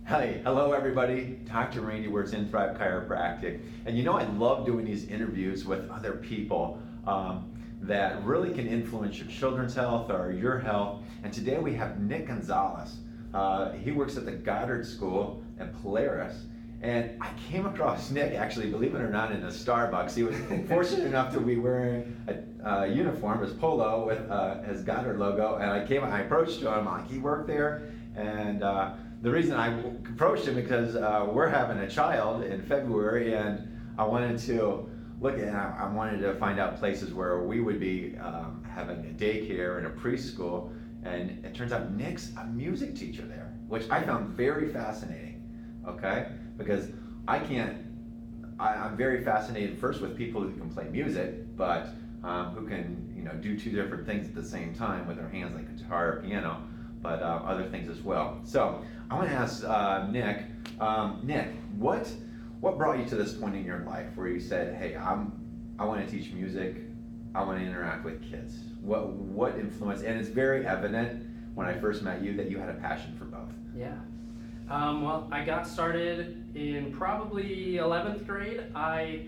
Hey, hello everybody. Dr. Randy Wirtz in Thrive Chiropractic. And I love doing these interviews with other people that really can influence your children's health or your health. And today we have Nick Gonzalez. He works at the Goddard School in Polaris. And I came across Nick, actually, believe it or not, in a Starbucks. He was fortunate enough to be wearing a uniform, his polo with his Goddard logo. And I approached him, like, he worked there. And the reason I approached him because we're having a child in February, and I wanted to I wanted to find out places where we would be having a daycare and a preschool. And it turns out Nick's a music teacher there, which I found very fascinating. Okay, because I'm very fascinated first with people who can play music, but who can do two different things at the same time with their hands, like guitar or piano, but other things as well. So I want to ask Nick, what brought you to this point in your life where you said, hey, I want to teach music, I want to interact with kids? What influence? And it's very evident when I first met you that you had a passion for both. Yeah. Well, I got started in probably 11th grade. I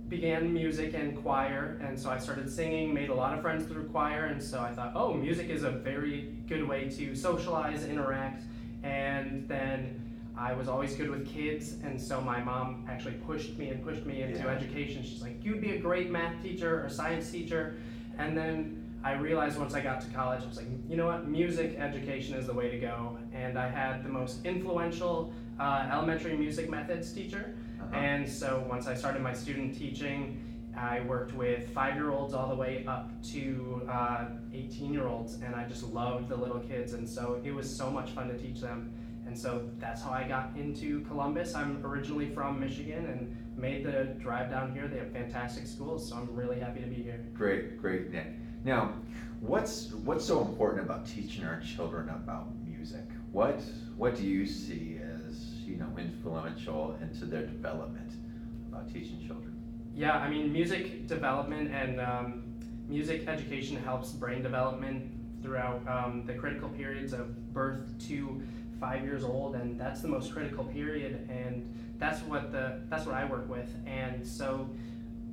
began music and choir, and so I started singing, made a lot of friends through choir, and so I thought, oh, music is a very good way to socialize, interact, and then I was always good with kids, and so my mom actually pushed me into education. She's like, you'd be a great math teacher or science teacher, and then I realized once I got to college, I was like, you know what, music education is the way to go. And I had the most influential elementary music methods teacher. And so once I started my student teaching, I worked with 5-year-olds all the way up to 18-year-olds, and I just loved the little kids, and so it was so much fun to teach them. And so that's how I got into Columbus. I'm originally from Michigan and made the drive down here. They have fantastic schools, so I'm really happy to be here. Great, Nick. Now, what's so important about teaching our children about music? What do you see as influential into their development about teaching children? Yeah, I mean, music development and music education helps brain development throughout the critical periods of birth to 5 years old, and that's the most critical period, and that's what I work with. And so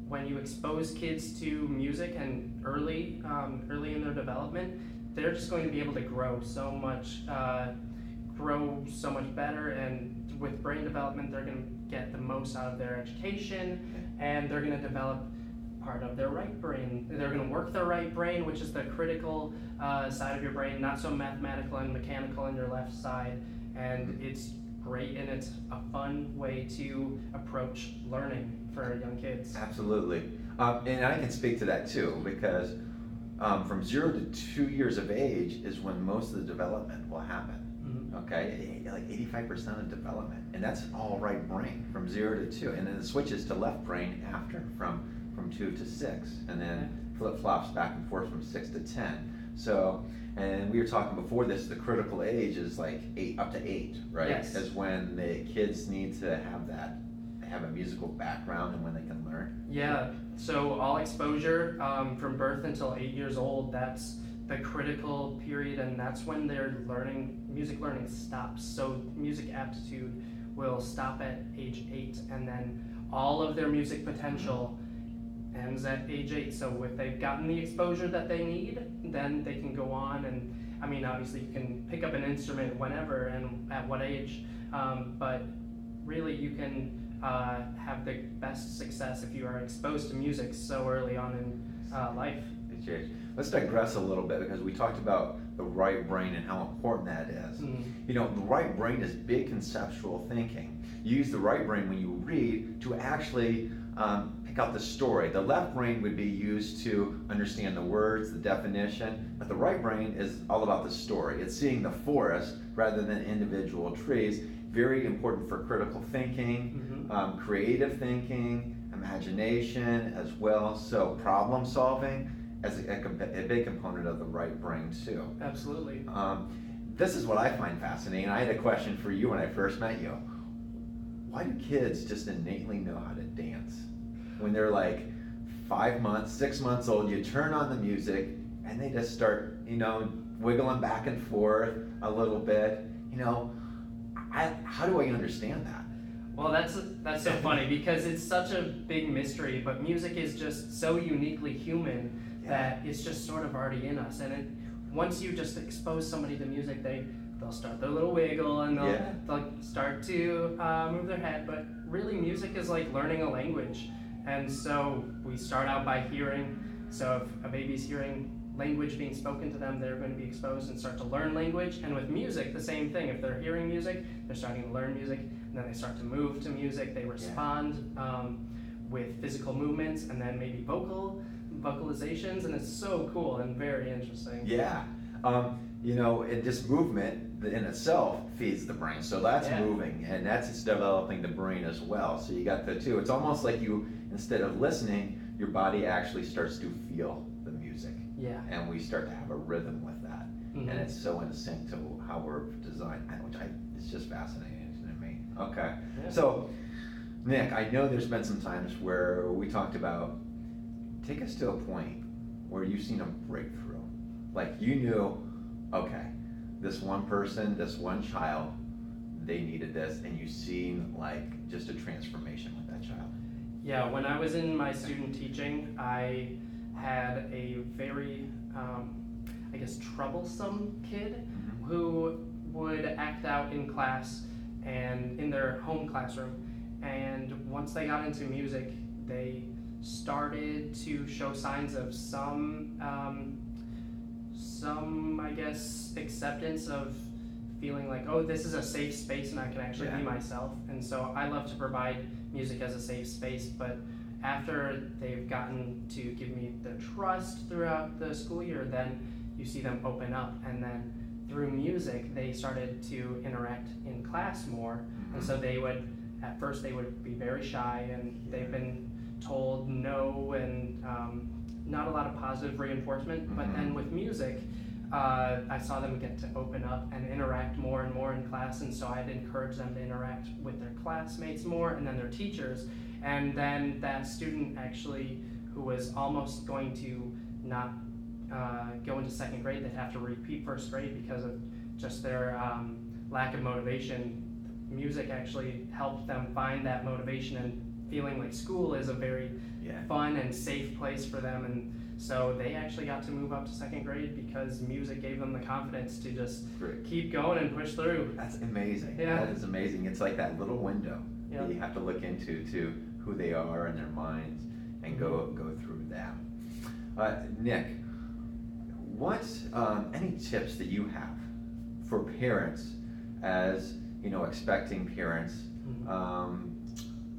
when you expose kids to music and early in their development, they're just going to be able to grow so much better, and with brain development, they're going to get the most out of their education, and they're going to develop part of their right brain. They're going to work their right brain, which is the critical side of your brain, not so mathematical and mechanical in your left side, and it's great, and it's a fun way to approach learning for young kids. Absolutely. And I can speak to that too, because from 0 to 2 years of age is when most of the development will happen. Okay, like 85% of development, and that's all right brain from 0 to 2, and then it switches to left brain after from 2 to 6, and then flip-flops back and forth from 6 to 10. So, and we were talking before this, the critical age is like 8 up to 8, right? Yes. Is when the kids need to have a musical background and when they can learn. Yeah, so all exposure from birth until 8 years old, that's the critical period, and that's when their music learning stops. So music aptitude will stop at age 8, and then all of their music potential ends at age 8. So if they've gotten the exposure that they need, then they can go on, and I mean, obviously you can pick up an instrument whenever and at what age, but really you can have the best success if you are exposed to music so early on in life. Let's digress a little bit, because we talked about the right brain and how important that is. The right brain is big conceptual thinking. You use the right brain when you read to actually pick out the story. The left brain would be used to understand the words, the definition, but the right brain is all about the story. It's seeing the forest rather than individual trees. Very important for critical thinking, creative thinking, imagination as well. So problem solving as a big component of the right brain too. Absolutely. This is what I find fascinating. I had a question for you when I first met you. Why do kids just innately know how to dance? When they're like 5 months, 6 months old, you turn on the music and they just start, wiggling back and forth a little bit. I how do I understand that? Well, that's so funny because it's such a big mystery, but music is just so uniquely human that it's just sort of already in us. And once you just expose somebody to music, they'll start their little wiggle and they'll start to move their head. But really, music is like learning a language. And so we start out by hearing. So if a baby's hearing language being spoken to them, they're going to be exposed and start to learn language. And with music, the same thing. If they're hearing music, they're starting to learn music, and then they start to move to music. They respond with physical movements, and then maybe vocalizations, and it's so cool and very interesting. Yeah. This movement in itself feeds the brain, so that's moving, and it's developing the brain as well. So you got the two. It's almost like you, instead of listening, your body actually starts to feel the music. Yeah. And we start to have a rhythm with that. Mm-hmm. And it's so in sync to how we're designed. It's just fascinating to me. Okay. Yeah. So, Nick, I know there's been some times where we talked about, take us to a point where you've seen a breakthrough. Like you knew, okay, this one person, this one child, they needed this, and you've seen like just a transformation with that child. Yeah, when I was in my student teaching, I had a very, troublesome kid who would act out in class and in their home classroom. And once they got into music, they started to show signs of some acceptance of feeling like, oh, this is a safe space and I can actually be myself. And so I love to provide music as a safe space, but after they've gotten to give me their trust throughout the school year, then you see them open up, and then through music they started to interact in class more. And so at first they would be very shy, and they've been told no and not a lot of positive reinforcement, but then with music, I saw them get to open up and interact more and more in class, and so I'd encourage them to interact with their classmates more and then their teachers. And then that student actually, who was almost going to not go into second grade, they'd have to repeat first grade because of just their lack of motivation. Music actually helped them find that motivation and feeling like school is a very fun and safe place for them. And so they actually got to move up to second grade because music gave them the confidence to just keep going and push through. That's amazing. Yeah. That is amazing. It's like that little window that you have to look into to who they are and their minds and go through that. Nick, what any tips that you have for parents, as expecting parents,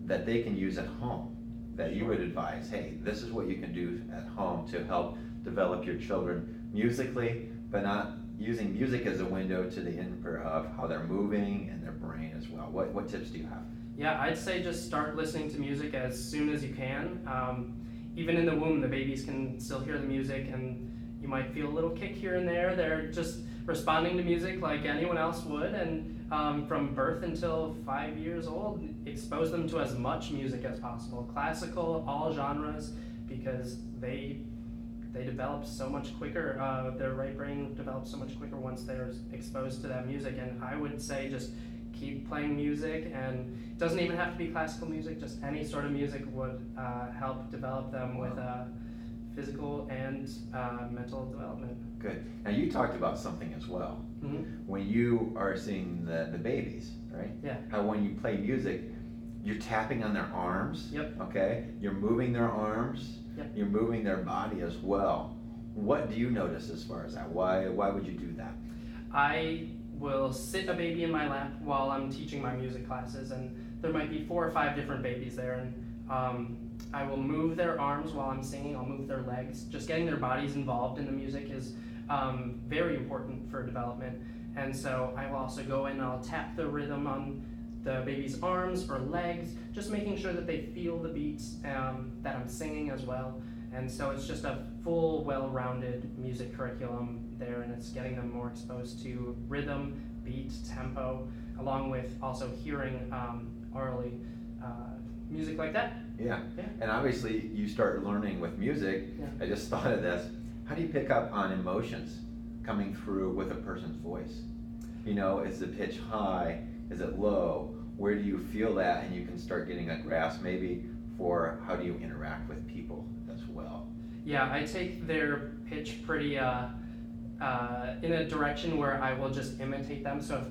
that they can use at home, that you would advise, hey, this is what you can do at home to help develop your children musically, but not using music as a window to the input of how they're moving and their brain as well. What tips do you have? Yeah, I'd say just start listening to music as soon as you can. Even in the womb, the babies can still hear the music, and you might feel a little kick here and there. They're just responding to music like anyone else would, and from birth until 5 years old, expose them to as much music as possible. Classical, all genres, because they develop so much quicker. Their right brain develops so much quicker once they're exposed to that music. And I would say just keep playing music, and it doesn't even have to be classical music, just any sort of music would help develop them with physical and mental development. Good. Now you talked about something as well. When you are seeing the babies, right? Yeah. How when you play music, you're tapping on their arms. Yep. Okay. You're moving their arms. Yep. You're moving their body as well. What do you notice as far as that? Why would you do that? I will sit a baby in my lap while I'm teaching my music classes, and there might be 4 or 5 different babies there, and I will move their arms while I'm singing. I'll move their legs. Just getting their bodies involved in the music is very important for development. And so I will also go in and I'll tap the rhythm on the baby's arms or legs, just making sure that they feel the beats that I'm singing as well. And so it's just a full, well-rounded music curriculum there, and it's getting them more exposed to rhythm, beat, tempo, along with also hearing orally music like that. Yeah. And obviously you start learning with music. I just thought of this. How do you pick up on emotions coming through with a person's voice? Is the pitch high? Is it low? Where do you feel that? And you can start getting a grasp maybe for how do you interact with people as well. Yeah, I take their pitch pretty in a direction where I will just imitate them. So if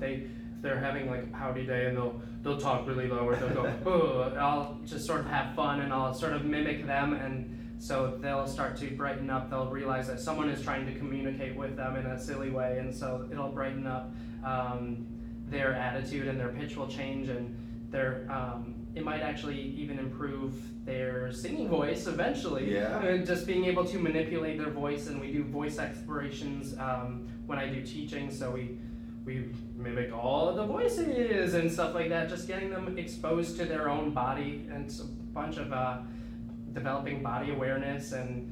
they're having like a pouty day and they'll talk really low or they'll go, oh, I'll just sort of have fun and I'll sort of mimic them, and so they'll start to brighten up. They'll realize that someone is trying to communicate with them in a silly way, and so it'll brighten up their attitude, and their pitch will change, and their it might actually even improve their singing voice eventually. Yeah. And just being able to manipulate their voice, and we do voice explorations when I do teaching, so we mimic all of the voices and stuff like that, just getting them exposed to their own body, and it's a bunch of developing body awareness and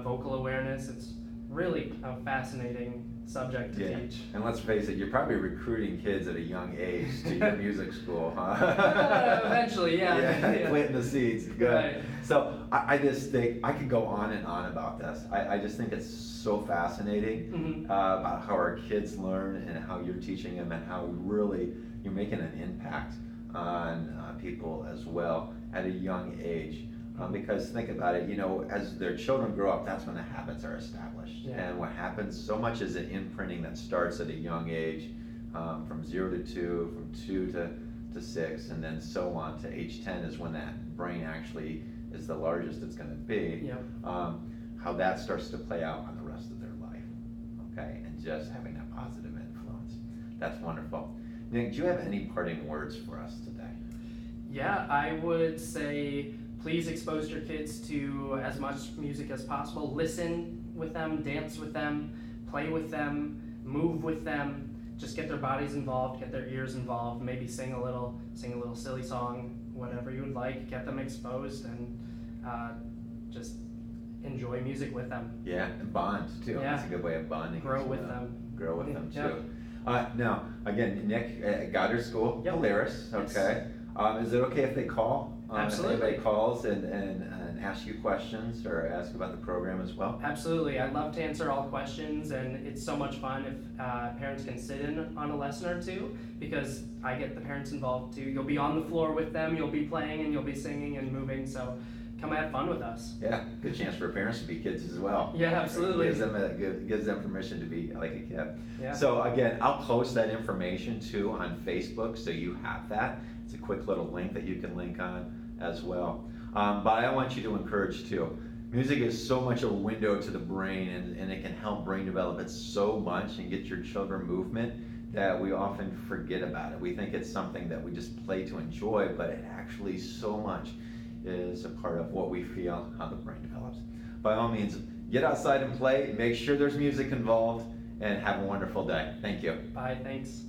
vocal awareness. It's really a fascinating subject to teach. And let's face it, you're probably recruiting kids at a young age to your music school, huh? Eventually, yeah. Yeah, planting the seeds. Good. Right. So I just think I could go on and on about this. I just think it's so fascinating about how our kids learn and how you're teaching them and how really you're making an impact on people as well at a young age. Because think about it, you know, as their children grow up, that's when the habits are established. Yeah. And what happens so much is an imprinting that starts at a young age, from 0 to 2, from 2 to 6, and then so on to age 10 is when that brain actually is the largest it's going to be. Yep. How that starts to play out on the rest of their life, okay? And just having that positive influence. That's wonderful. Nick, do you have any parting words for us today? Yeah, I would say please expose your kids to as much music as possible. Listen with them, dance with them, play with them, move with them. Just get their bodies involved, get their ears involved, maybe sing a little silly song, whatever you would like. Get them exposed, and just enjoy music with them. Yeah, and bond too. Yeah. That's a good way of bonding. Grow with them. Grow with them too. Yep. Now, again, Nick at Goddard School, Yep. Polaris, okay. Is it okay if they call? Absolutely. If anybody calls and ask you questions or ask about the program as well? Absolutely. I'd love to answer all questions, and it's so much fun if parents can sit in on a lesson or two, because I get the parents involved too. You'll be on the floor with them, you'll be playing, and you'll be singing and moving, so come have fun with us. Yeah, good chance for parents to be kids as well. Yeah, absolutely. Gives them permission to be like a kid. Yeah. So again, I'll post that information too on Facebook, so you have that. It's a quick little link that you can link on as well. But I want you to encourage too. Music is so much a window to the brain, and it can help brain develop it so much and get your children movement that we often forget about it. We think it's something that we just play to enjoy, but it actually so much is a part of what we feel, how the brain develops. By all means, get outside and play, make sure there's music involved, and have a wonderful day. Thank you. Bye, thanks.